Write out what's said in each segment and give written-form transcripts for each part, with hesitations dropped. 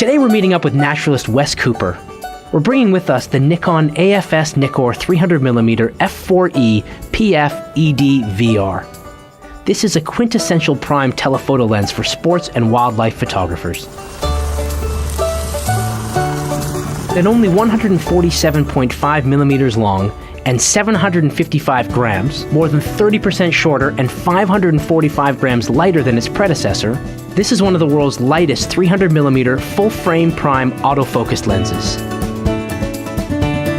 Today we're meeting up with naturalist Wes Cooper. We're bringing with us the Nikon AFS NIKKOR 300mm f4e PF ED VR. This is a quintessential prime telephoto lens for sports and wildlife photographers. At only 147.5 millimeters long and 755 grams, more than 30% shorter and 545 grams lighter than its predecessor, this is one of the world's lightest 300mm full-frame prime autofocus lenses.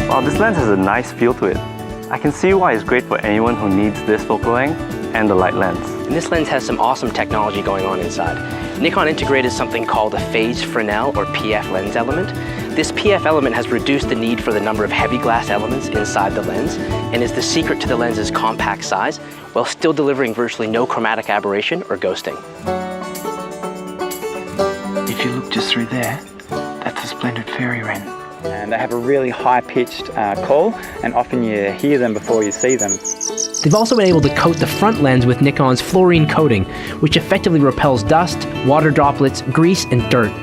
Wow, this lens has a nice feel to it. I can see why it's great for anyone who needs this focal length and the light lens. And this lens has some awesome technology going on inside. Nikon integrated something called a phase Fresnel or PF lens element. This PF element has reduced the need for the number of heavy glass elements inside the lens and is the secret to the lens's compact size while still delivering virtually no chromatic aberration or ghosting. If you look just through there, that's a splendid fairy wren. And they have a really high-pitched call, and often you hear them before you see them. They've also been able to coat the front lens with Nikon's fluorine coating, which effectively repels dust, water droplets, grease, and dirt.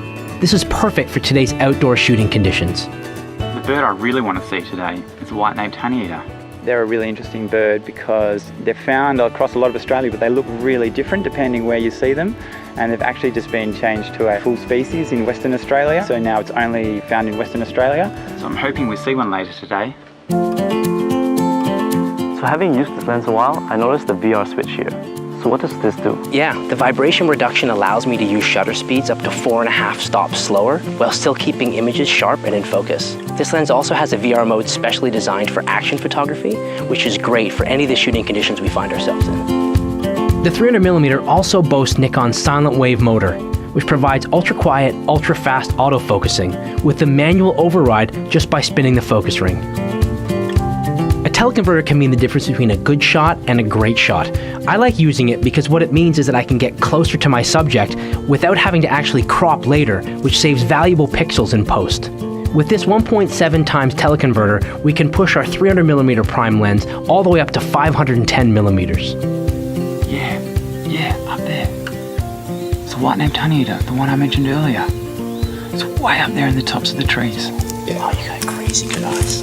This is perfect for today's outdoor shooting conditions. The bird I really want to see today is the white-naped honeyeater. They're a really interesting bird because they're found across a lot of Australia, but they look really different depending where you see them. And they've actually just been changed to a full species in Western Australia. So now it's only found in Western Australia. So I'm hoping we see one later today. So having used this lens a while, I noticed the VR switch here. So what does this do? Yeah, the vibration reduction allows me to use shutter speeds up to 4.5 stops slower while still keeping images sharp and in focus. This lens also has a VR mode specially designed for action photography, which is great for any of the shooting conditions we find ourselves in. The 300mm also boasts Nikon's silent wave motor, which provides ultra-quiet, ultra-fast autofocusing with the manual override just by spinning the focus ring. A teleconverter can mean the difference between a good shot and a great shot. I like using it because what it means is that I can get closer to my subject without having to actually crop later, which saves valuable pixels in post. With this 1.7 times teleconverter, we can push our 300mm prime lens all the way up to 510 millimeters. Yeah, up there. It's the white-naped honeyeater, the one I mentioned earlier. It's way up there in the tops of the trees. Yeah. Oh, you got crazy good eyes.